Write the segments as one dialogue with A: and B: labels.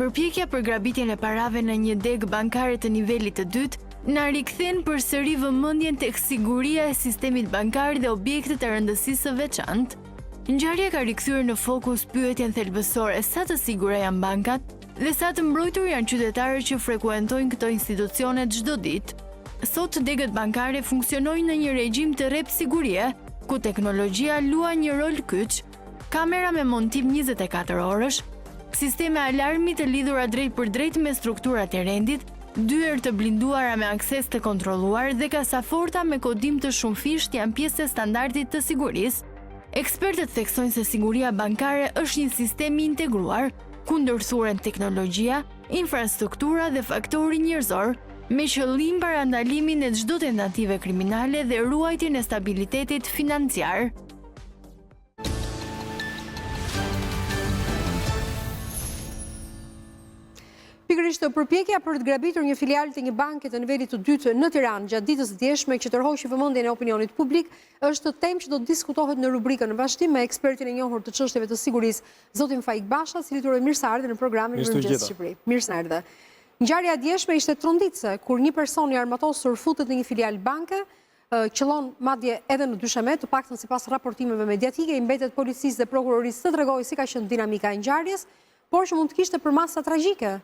A: Përpjekja për grabitjen e parave në një degë bankare të nivelit të dytë na rikthen përsëri vëmendjen tek siguria e sistemit bankar dhe objektet e rëndësisë së veçantë. Ngjarja ka rikthyer në fokus pyetjen thelbësore sa të sigura janë bankat dhe sa të mbrojtur janë qytetarët që frekuentojnë këto institucione çdo ditë. Sot degët bankare funksionojnë në një regjim të rrep sigurie, ku teknologjia luan një rol kyç, kamera me montim 24 orësh, sisteme alarmi të lidhura drejt për drejt me strukturat e rendit, dyer të blinduara me akses të kontrolluar dhe kasaforta me kodim të shumëfisht janë pjesë e standardit të sigurisë. Ekspertët theksojnë se siguria bankare është një sistem i integruar, ku ndërthuren teknologjia, infrastruktura dhe faktori njerëzor, me qëllim parandalimin e çdo tentative kriminale dhe ruajtjen e stabilitetit financiar.
B: Pikërisht përpjekja për të grabitur një filiale të një banke të nivelit të dytë në Tiranë gjatë ditës së djeshme që tërhoqi vëmendjen e opinionit publik është temë që do të diskutohet në rubrikën në vazhdim me ekspertin e njohur të çështjeve të sigurisë, zotin Faik Basha, cili turoi mirëseardhje në programin Mëngjes Shqipëri. Mirëseardhje. Ngjarja e djeshme ishte tronditse kur një person i armatosur futet në një filial banke, qëllon madje edhe në dyshemet, të paktën sipas raportimeve mediatike, i mbetet policisë dhe prokurorisë të tregojë si ka qenë dinamika e ngjarjes, por që mund të kishte përmasa tragjike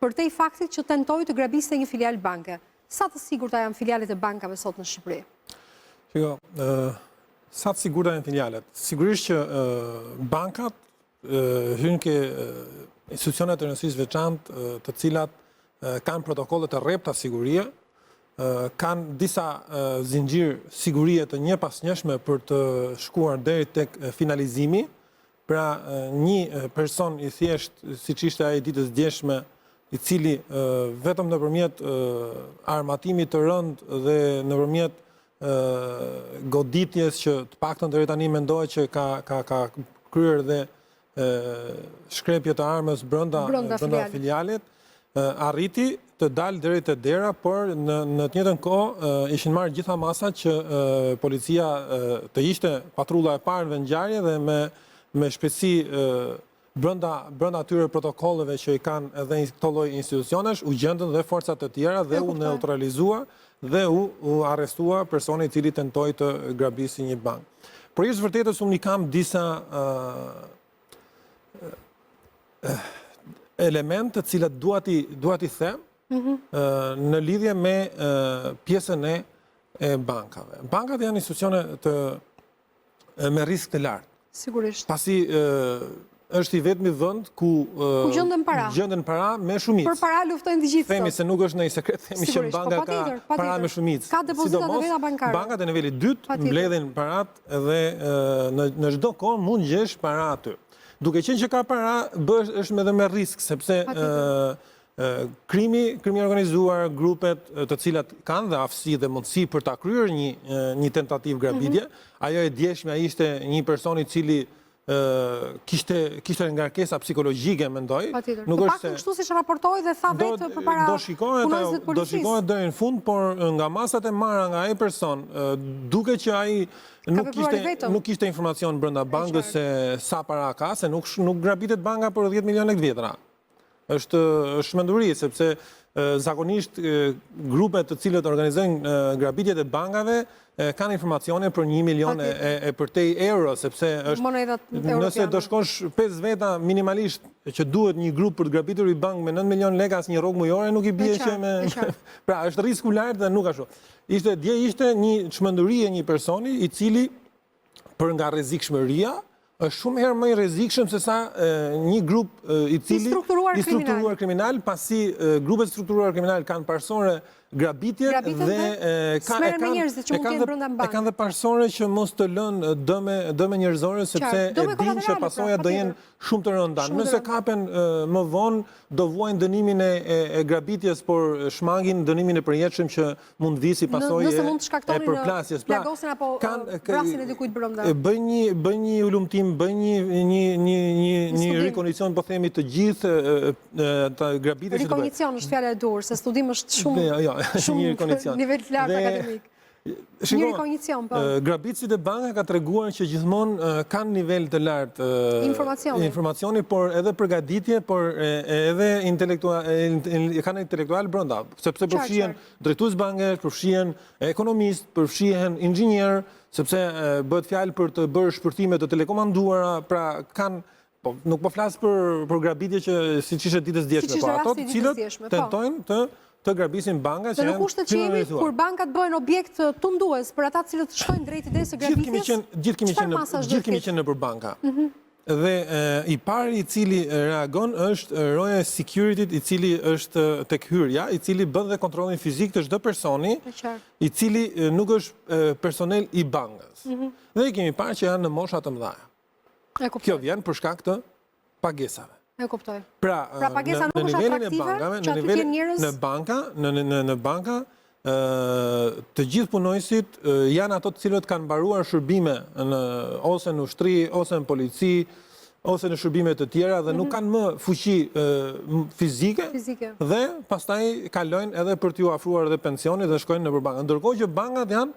B: për te i faktit që tentoi të grabiste një filial banke. Sa të sigurta janë filialet e bankave sot në Shqipëri?
C: Shiko, sa të sigurta janë filialet? Sigurisht që bankat hynë ke institucionet e rëndësisë veçantë të cilat kanë protokollet e rrepta sigurie, kanë disa zinxhir sigurie të një pas njëshme për të shkuar deri tek finalizimi. Pra një person i thjesht, siç ishte ai ditës djeshme, i cili vetëm nëpërmjet armatimit të rënd dhe nëpërmjet goditjes që të paktën deri tani mendohet që ka kryer dhe shkrepje të armës brenda filialit, arriti të dalë deri te dera, por në të njëjtën kohë ishin marrë gjitha masat që policia të ishte patrulla e parë në ngjarje dhe me shpejtësi brenda atyre protokolleve që i kanë edhe këto lloj institucionesh, u gjendën dhe forcat të tjera dhe u neutralizua dhe u arrestua personi i cili tentoi të grabisi një bank. Por është vërtetës unë i kam disa elemente të cilat dua t'i them në lidhje me pjesën e bankave. Bankat janë institucione me risk të lartë.
B: Sigurisht.
C: Pasi është i vetmi vend ku gjenden para me shumicë.
B: Për para luftojnë të gjithë.
C: Themi se nuk është ndonjë sekret, themi që banka ka para me shumicë.
B: Ka depozita të veta bankare.
C: Bankat e nivelit dytë mbledhin parat dhe në çdo kohë mund gjesh para aty. Duke qenë që ka para, është edhe me risk, sepse krimi organizuar, grupet të cilat kanë dhe aftësi dhe mundësi për ta kryer një tentativë grabitje, ajo e djeshmja ishte një person i cili kishte ngarkesa psikologjike, mendoj.
B: Të paktën kështu siç raportoi dhe tha vetë përpara punonësve të policisë.
C: Do shikohet deri në fund, por nga masat e marra nga ai person, duke që ai nuk kishte informacion brenda bankës se sa para ka, se nuk grabitet banka për 10 milion lekë vjetra. Është shmenduri, sepse zakonisht grupet të cilët organizojnë grabitjet e bankave kanë informacione për 1 milion e përtej euro, sepse nëse do shkosh 5 veta minimalisht që duhet një grup për të grabitur i bank me 9 milion lekë as një rrogë mujore, nuk i bie që me... Pra, është risku lart dhe nuk ashtu. Dje ishte një çmenduri e një personi i cili për nga rrezikshmëria është shumë herë më i rrezikshëm se sa një grup i cili i strukturuar kriminal, pasi grupet strukturuar kriminal kanë parsore grabitjet dhe e kanë dhe parsore që mos të lënë dëme njerëzore, sepse e din që pasojat do jenë shumë të rënda. Nëse kapen më vonë, do vuajnë dënimin e grabitjes, por shmangin dënimin e përjetshëm që mund visi pasojë e përplasjes.
B: Plagosin apo vrasin e dikujt brenda.
C: Bëj një ulumtim, bëj një rikondicion, po themi, të gjithë të grabitjes.
B: Rikondicion është fjala e dur, se studim është shumë
C: një kondicion.
B: Nivel të lartë akademik. Njëri kognicion, po.
C: Grabitësit e banka ka treguar që gjithmonë kanë nivel të lartë informacioni, por edhe përgatitje, por edhe kanë intelektual brenda, sepse përfshihen drejtues bankesh, përfshihen ekonomist, përfshihen inxhinier, sepse bëhet fjalë për të bërë shpërthime të telekomanduara, pra kanë, po nuk po flas për grabitje që siç ishte ditës djeshme, po ato të cilët tentojnë të grabisin banka që
B: janë kriminalizuar. Kur bankat bëhen objekt tundues për ata të cilët shkojnë drejt idesë së grabitjes.
C: Gjithë kemi qenë nëpër banka. Dhe i pari i cili reagon është Roja Security, i cili është tek hyrja, i cili bën dhe kontrollin fizik të çdo personi, i cili nuk është personel i bankës. Dhe i kemi parë që janë në mosha të mëdha. Kjo vjen për shkak të pagesave.
B: E kuptoj.
C: Pra
B: pagesa nuk është atraktive, që aty kanë njerëz.
C: Në banka, të gjithë punojësit janë ato të cilët kanë mbaruar shërbime ose në ushtri, ose në polici, ose në shërbime të tjera dhe nuk kanë më fuqi fizike dhe pastaj kalojnë edhe për t'ju afruar edhe pensionit dhe shkojnë nëpër banka. Ndërkohë që bankat janë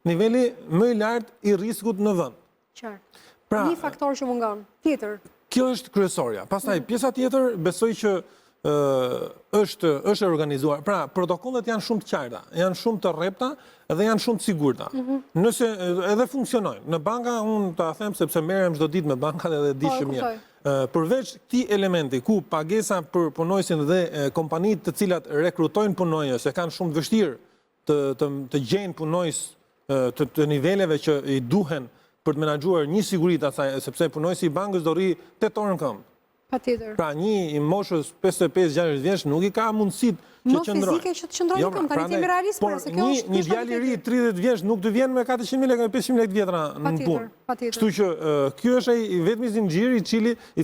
C: niveli më i lartë i riskut në vend.
B: Qartë. Një faktor që mungon. Tjetër.
C: Kjo është kryesorja. Pastaj pjesa tjetër besoj që është organizuar. Pra, protokollet janë shumë të qarta, janë shumë të rrepta dhe janë shumë të sigurta. Nëse edhe funksionojnë. Në banka unë ta them sepse merrem çdo ditë me bankat edhe di shumë mirë. Përveç këtij elementi ku pagesa për punojësin dhe kompanitë të cilat rekrutojnë punonjës e kanë shumë të vështirë të gjejnë punojës të niveleve që i duhen për të menaxhuar një siguri të asaj, sepse punojësi i bankës do rri 8 orë në këmbë.
B: Patjetër.
C: Pra një i moshës 55-60 vjeç nuk i ka mundësitë që qëndrojë.
B: Fizike që të qëndrojë në këmbë, tani jemi realist para se kjo është.
C: Një djalë i ri 30 vjeç nuk të vjen me 400.000 lekë, 500.000 lekë vjetra në punë. Kështu që ky është ai vetmi zinxhir i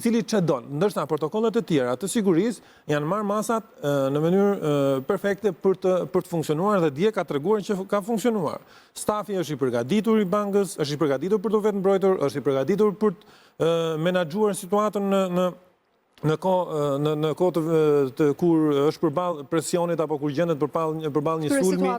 C: cili çdon. Ndërsa protokollet e tjera të sigurisë janë marrë masat në mënyrë perfekte për të funksionuar dhe dje ka treguar që ka funksionuar. Stafi është i përgatitur i bankës, është i përgatitur për të vetë mbrojtur, është i përgatitur për të menaxhuar situatën në kohë kur është përballë presionit apo kur gjendet përballë një sulmi.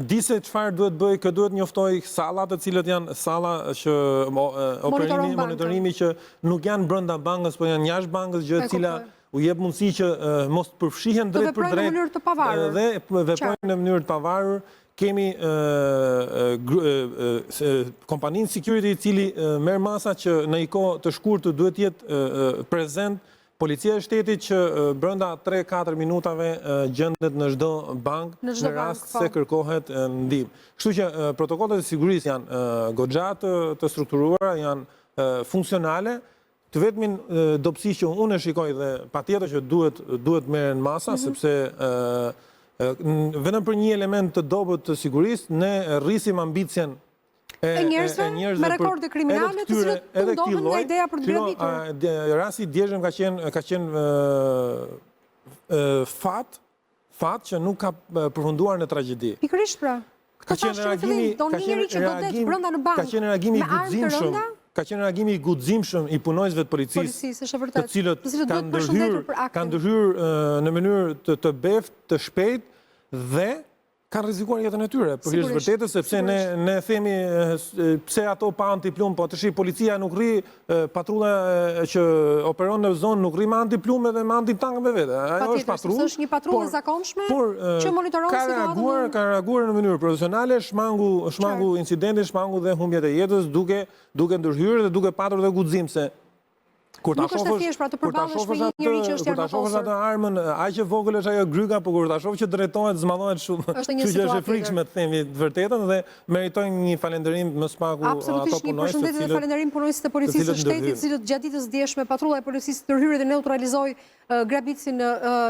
C: Di se çfarë duhet bëj, kë duhet njoftoj sallat të cilët janë salla që monitorimi që nuk janë brenda bankës, por janë jashtë bankës, gjë e cila u jep mundësi që mos të përfshihen drejt për drejt dhe veprojnë në mënyrë të pavarur. Kemi kompaninë security i cili merr masa që në një kohë të shkurtër duhet të jetë prezent, policia e shtetit që brenda 3-4 minutave gjendet në çdo bankë në rast se kërkohet ndihmë. Kështu që protokollet e sigurisë janë goxha të strukturuara, janë funksionale. Të vetmin dobësi që unë e shikoj dhe patjetër që duhet merren masa sepse vetëm për një element të dobët të sigurisë, ne rrisim ambicjen
B: e njerëzve me rekorde kriminale të cilët mundohen nga ideja për të grabitur.
C: Rasti i djeshëm ka qenë fat që nuk ka përfunduar në tragjedi.
B: Pikërisht pra.
C: Ka qenë reagimi i guximshëm i punojësve të policisë, të cilët kanë ndërhyrë në mënyrë të beftë, të shpejtë dhe kanë rrezikuar jetën e tyre. Për hir të vërtetës, sepse ne themi pse ato pa antiplum, po tash policia nuk rri, patrulla që operon në zonë nuk rri me antiplume dhe me antitank me vete. Ajo është patrullë.
B: Është një patrullë e zakonshme që monitoron situatën.
C: Ka reaguar në mënyrë profesionale, shmangu incidente, shmangu dhe humbjet e jetës, duke ndërhyrë dhe duke patur dhe guxim se kur ta shohësh atë armën, aq e vogël është ajo gryga, por kur ta shohësh që drejtohet, zmadhohet shumë.
B: Është një situatë
C: e frikshme të themi të vërtetën dhe meritojnë një falënderim më së paku ato punojës.
B: Absolutisht, një përshëndetje dhe falënderim punojësit të policisë së shtetit, të cilët gjatë ditës djeshme patrulla e policisë ndërhyri dhe neutralizoi grabitësin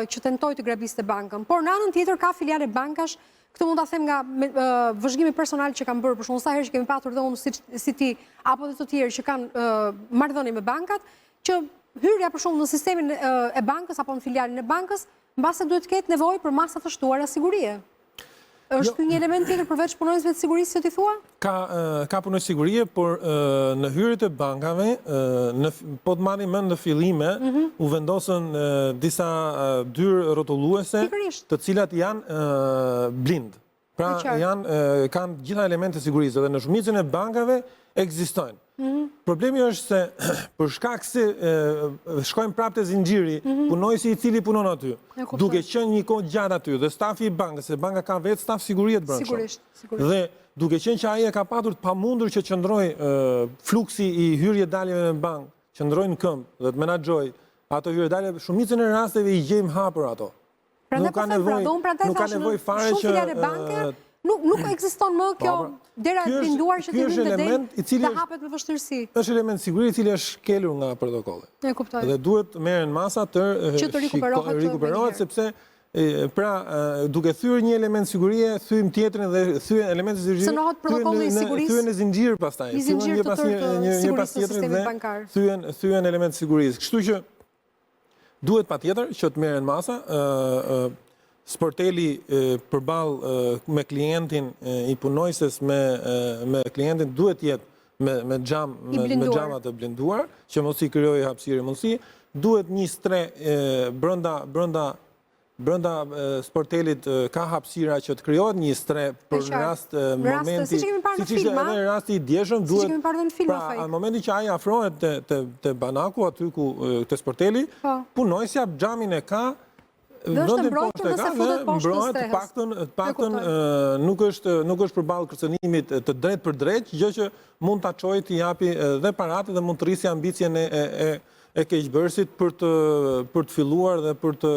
B: që tentoi të grabiste bankën. Por në anën tjetër ka filiale bankash. Këtë mund ta them nga vëzhgimi personal që kam bërë, për shembull sa herë që kemi patur dhe unë si ti apo dhe të tjerë që kanë marrëdhënie me bankat, që hyrja për shembull në sistemin e bankës apo në filialin e bankës, mbase duhet të ketë nevojë për masa të shtuara sigurie. Është një element tjetër përveç punojësve të sigurisë që ti thua?
C: Ka punojës sigurie, por në hyrjet e bankave, po të marrim mend në fillime, u vendosën disa dyrë rrotulluese, të cilat janë blind. Pra kanë gjitha elemente sigurisë dhe në shumicën e bankave ekzistojnë. Problemi është se për shkak se shkojmë prapë te zinxhiri, punojësi i cili punon aty, duke qenë një kohë gjatë aty dhe stafi i bankës, se banka ka vetë staf sigurie të brendshëm.
B: Sigurisht.
C: Dhe duke qenë që ai e ka patur të pamundur që qëndroj fluksi i hyrje-daljeve në bankë, qëndroj në këmbë dhe të menaxhoj ato hyrje-dalje, shumicën e rasteve i gjejmë hapur ato.
B: Nuk ka nevojë fare që nuk ekziston më kjo dera e blinduar që të vinë dhe hapet me vështirësi.
C: Është element siguri i cili është shkelur nga protokolli.
B: E kuptoj.
C: Dhe duhet merren masa të rikuperohet sepse pra duke thyer një element sigurie, thyejm tjetrin dhe thyen elementin sigurie.
B: Shënohet protokolli i sigurisë.
C: Thyen në zinxhir pastaj.
B: Një pas tjetrin
C: dhe thyen element sigurisë. Kështu që duhet patjetër që të merren masa sporteli përballë me klientin i punojëses me klientin duhet jetë me xhama të blinduar, që mos i krijojë hapësirë mundësi, duhet një stre brenda sportelit ka hapësira që të krijohet një stre për rast momenti, siç ishte edhe rasti i djeshëm, duhet pra në momentin që ai afrohet te banaku aty ku te sporteli, punojësi jap xhamin e ka.
B: Është mbrojtur nëse futet poshtë stehës.
C: Paktën nuk është përballë kërcënimit të drejt për drejt, gjë që mund ta çojë të japi dhe paratë dhe mund të rrisë ambicien e keqbërësit për të filluar dhe për të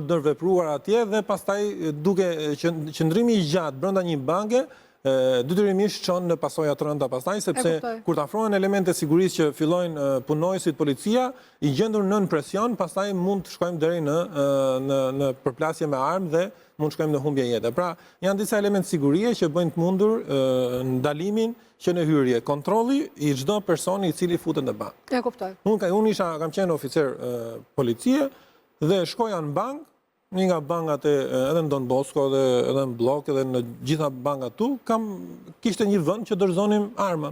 C: ndërvepruar atje dhe pastaj duke qëndrimi i gjatë brenda një banke detyrimisht çon në pasoja të rënda pastaj, sepse kur të afrohen elemente sigurisë që fillojnë punojësit policia, i gjendur nën presion, pastaj mund të shkojmë deri në përplasje me armë dhe mund të shkojmë në humbje jete. Pra, janë disa elementë sigurie që bëjnë të mundur ndalimin që në hyrje, kontrolli i çdo personi i cili futet në bankë.
B: E kuptoj.
C: Unë kam qenë oficer policie dhe shkoja në bankë, një nga bankat edhe në Don Bosco dhe edhe në Blok edhe në gjitha bankat tu, kishte një vend që dorëzonim armën.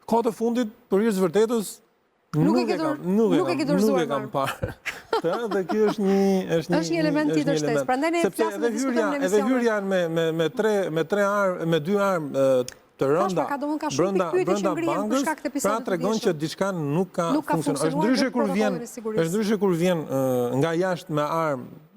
C: Kohë të fundit, për hir të vërtetës, nuk e kam parë. Dhe kjo është
B: një element tjetër shtesë. Prandaj ne flasim dhe diskutojmë në
C: edhe hyrja me dy armë të rënda brenda bankës, pra tregon që diçka nuk ka funksionuar. Është ndryshe kur vjen nga jashtë me armë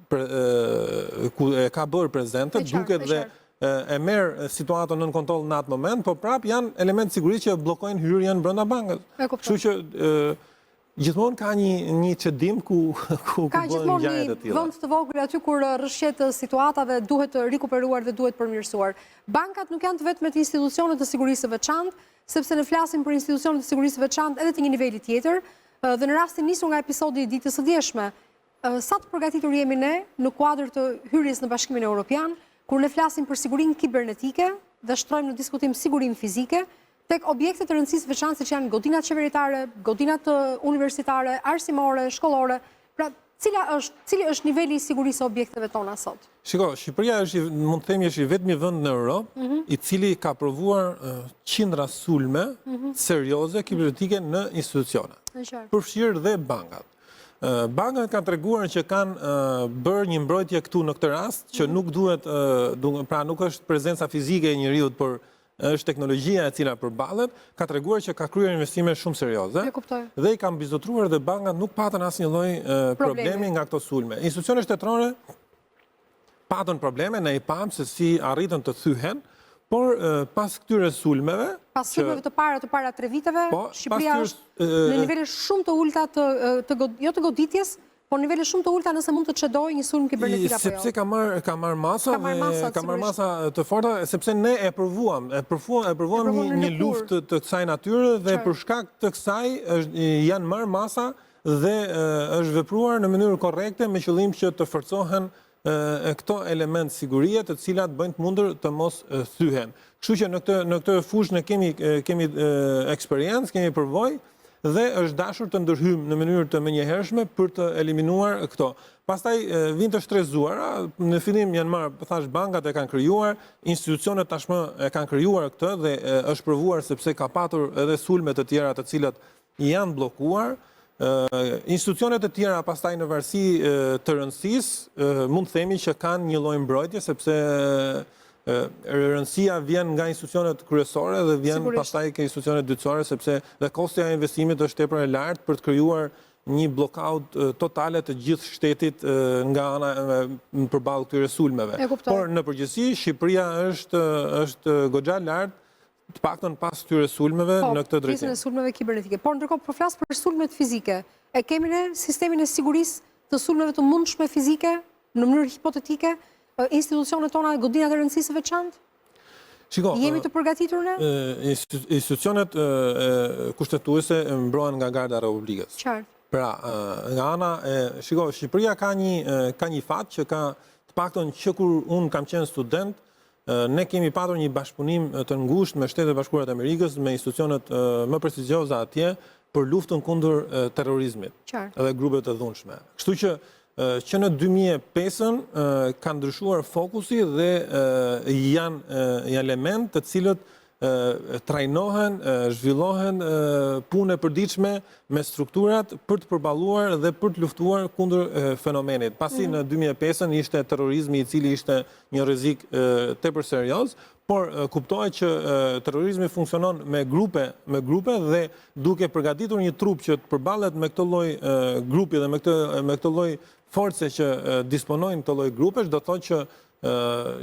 C: ku e ka bërë prezente, duket dhe e merr situatën nën kontroll në atë moment, po prap janë elementë sigurisë që bllokojnë hyrjen brenda bankës. Kështu që gjithmonë ka një çedim ku bëhen gjëra të tilla.
B: Ka gjithmonë një vend të vogël aty kur rrshqet situata dhe duhet rikuperuar dhe duhet përmirësuar. Bankat nuk janë të vetmet institucionet të sigurisë së veçantë, sepse ne flasim për institucionet të sigurisë së veçantë edhe të një niveli tjetër, dhe në rastin nisur nga episodi i ditës së djeshme, sa të përgatitur jemi ne në kuadër të hyrjes në Bashkimin Evropian, kur ne flasim për sigurinë kibernetike dhe shtrojmë në diskutim sigurinë fizike, tek objekte të rëndësisë veçantë siç janë godinat qeveritare, godinat universitare, arsimore, shkollore. Pra, cili është niveli i sigurisë së objekteve tona sot?
C: Shiko, Shqipëria mund të themi është i vetmi vend në Europë i cili ka provuar qindra sulme serioze kibernetike në institucione. Përfshirë dhe bankat. Bankat kanë treguar që kanë bërë një mbrojtje këtu në këtë rast, që nuk duhet, pra nuk është prezenca fizike e njeriut, por është teknologjia e cila përballet, ka treguar që ka kryer investime shumë serioze. Dhe i kanë bizotruar dhe bankat nuk patën asnjë lloj problemi nga këto sulme. Institucionet shtetërore patën probleme, ne i pam se si arritën të thyhen, por pas këtyre sulmeve...
B: Pas sulmeve të para 3 viteve, Shqipëria është në nivele shumë të ulta jo të goditjes, por nivele shumë të ulta nëse mund të çedojë një sulm kibernetik apo jo.
C: Sepse ka marrë masa të forta, sepse ne e provuam një luftë të kësaj natyre dhe për shkak të kësaj janë marrë masa dhe është vepruar në mënyrë korrekte me qëllim që të forcohen këto element sigurie të cilat bëjnë të mundur të mos thyhen. Kështu që në këtë fushë ne kemi eksperiencë, kemi përvojë dhe është dashur të ndërhyjmë në mënyrë të menjëhershme për të eliminuar këto. Pastaj vijnë të shtrezuara, në fillim janë marrë, thash, bankat e kanë krijuar, institucionet tashmë e kanë krijuar këtë dhe është provuar sepse ka patur edhe sulme të tjera të cilat janë bllokuar. Institucionet e tjera pastaj në varësi të rëndësisë mund të themi që kanë një lloj mbrojtje sepse rëndësia vjen nga institucionet kryesore dhe vjen pastaj ke institucionet dytësore, sepse dhe kosti i investimit është tepër e lartë për të krijuar një blockout totale të gjithë shtetit nga ana përballë këtyre sulmeve. Por në përgjithësi Shqipëria është goxha lart, të paktën pas këtyre sulmeve në këtë drejtim.
B: Pjesën e sulmeve kibernetike. Por ndërkohë po flas për sulmet fizike. E kemi ne sistemin e sigurisë të sulmeve të mundshme fizike në mënyrë hipotetike? Institucionet tona godina dhe rëndësisë veçantë? Jemi të përgatitur ne?
C: Institucionet kushtetuese mbrohen nga Garda e Republikës.
B: Qartë.
C: Pra, nga ana, Shqipëria ka një fat që ka të paktën që kur unë kam qenë student, ne kemi patur një bashkëpunim të ngushtë me Shtetet e Bashkuara të Amerikës, me institucionet më prestigjioze atje për luftën kundër terrorizmit dhe grupeve të dhunshme. Kështu që në 2005 ka ndryshuar fokusi dhe janë element të cilët trajnohen, zhvillohen punë e përditshme me strukturat për të përballuar dhe për të luftuar kundër fenomenit. Pasi në 2005 ishte terrorizmi i cili ishte një rrezik tepër serioz, por kuptohet që terrorizmi funksionon me grupe dhe duke përgatitur një trup që të përballet me këtë lloj grupi dhe me këtë lloj force që disponojnë këtë lloj grupesh, do të thotë që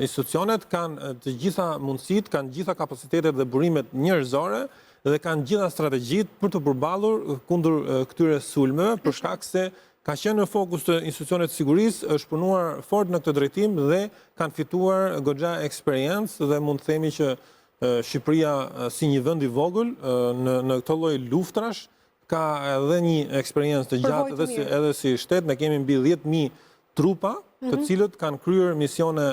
C: institucionet kanë të gjitha mundësitë, kanë gjitha kapacitetet dhe burimet njerëzore dhe kanë gjitha strategjitë për të përballur kundër këtyre sulmeve, për shkak se ka qenë në fokus të institucionet sigurisë, është punuar fort në këtë drejtim dhe kanë fituar goxha eksperiencë dhe mund të themi që Shqipëria si një vend i vogël në këtë lloj luftrash ka edhe një eksperiencë të gjatë edhe si shtet, ne kemi mbi 10.000 trupa të cilët kanë kryer misione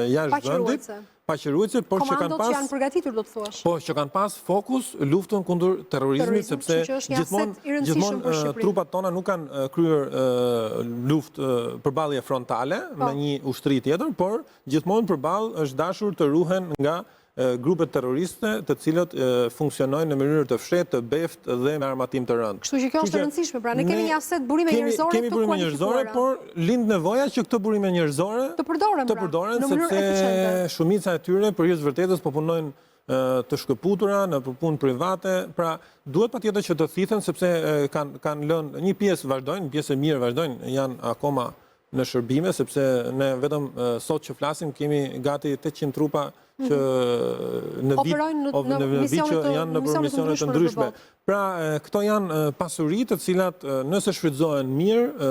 C: jashtë vendit, paqëruese, por që kanë pas
B: janë përgatitur, do të thuash.
C: Po, që kanë pas fokus luftën kundër terrorizmit, sepse gjithmonë trupat tona nuk kanë kryer luftë përballje frontale me një ushtri tjetër, por gjithmonë përballë është dashur të ruhen nga grupet terroriste të cilët funksionojnë në mënyrë të fshehtë, të beftë dhe me armatim të rëndë.
B: Kështu që kjo është e rëndësishme, pra ne kemi një aset burime njerëzore të
C: kualifikuara. Kemi burime njerëzore, por lind nevoja që këto burime njerëzore të përdoren sepse shumica e tyre për hir të vërtetës po punojnë të shkëputura në punë private, pra duhet patjetër që të thithen sepse kanë lënë një pjesë vazhdojnë, një pjesë e mirë vazhdojnë, janë akoma në shërbime, sepse ne vetëm sot që flasim kemi gati 800 trupa që në vit që janë në misionet të ndryshme. Pra, këto janë pasuri të cilat nëse shfrytëzohen mirë,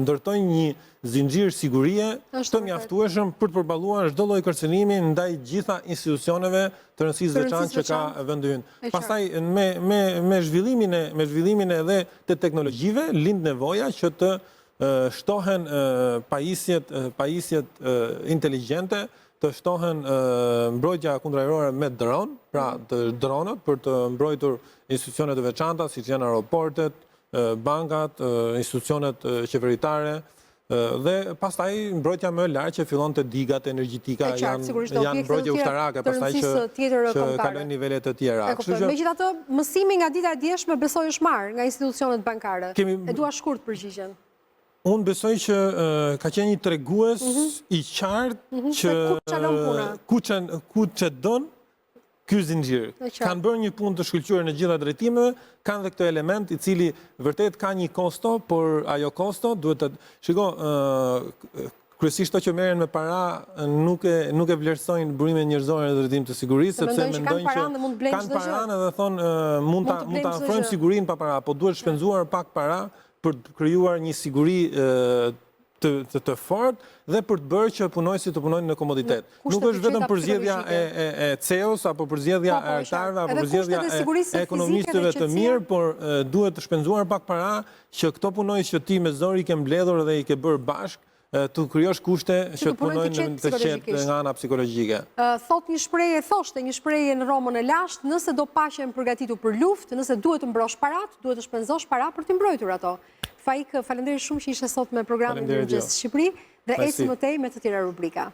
C: ndërtojnë një zinxhir sigurie të mjaftueshëm për të përballuar çdo lloj kërcënimi ndaj gjitha institucioneve të rëndësisë veçantë që ka vendi ynë. Pastaj me zhvillimin edhe të teknologjive lind nevoja që të shtohen pajisjet inteligjente, të shtohen mbrojtja kundërajrore me dron, pra të dronët për të mbrojtur institucionet e veçanta, siç janë aeroportet, bankat, institucionet qeveritare, dhe pastaj mbrojtja më e lartë që fillon te digat energjetika, janë mbrojtje ushtarake, pastaj që kalojnë nivele të tjera.
B: Megjithatë, mësimi nga dita e djeshme besoj është marrë nga institucionet bankare. E dua shkurt përgjigjen.
C: Unë besoj që ka qenë një tregues i qartë që ku që don ky zinxhir. Kanë bërë një punë të shkëlqyer në gjitha drejtimeve, kanë dhe këtë element i cili vërtet ka një kosto, por ajo kosto duhet të kryesisht ato që merren me para nuk e vlerësojnë burimet njerëzore në drejtim të sigurisë, sepse mendojnë që kanë paranë dhe thonë mund ta afrojmë sigurinë pa para, po duhet shpenzuar pak para për të krijuar një siguri të fortë dhe për të bërë që punojësit të punojnë në komoditet. Nuk është vetëm përzgjedhja e CEOs apo përzgjedhja e artarëve apo përzgjedhja e ekonomistëve të mirë, por duhet të shpenzuar pak para që këto punojës që ti me zor i ke mbledhur dhe i ke bërë bashk, të krijosh kushte që të punojnë të qetë nga ana psikologjike.
B: Thoshte një shprehje në Romën e lashtë, nëse do paqen përgatitur për luftë, nëse duhet të mbrosh parat, duhet të shpenzosh para për të mbrojtur ato. Faik, faleminderit shumë që ishe sot me programin Mëngjes Shqipëri dhe ecim më tej me të tjera rubrika.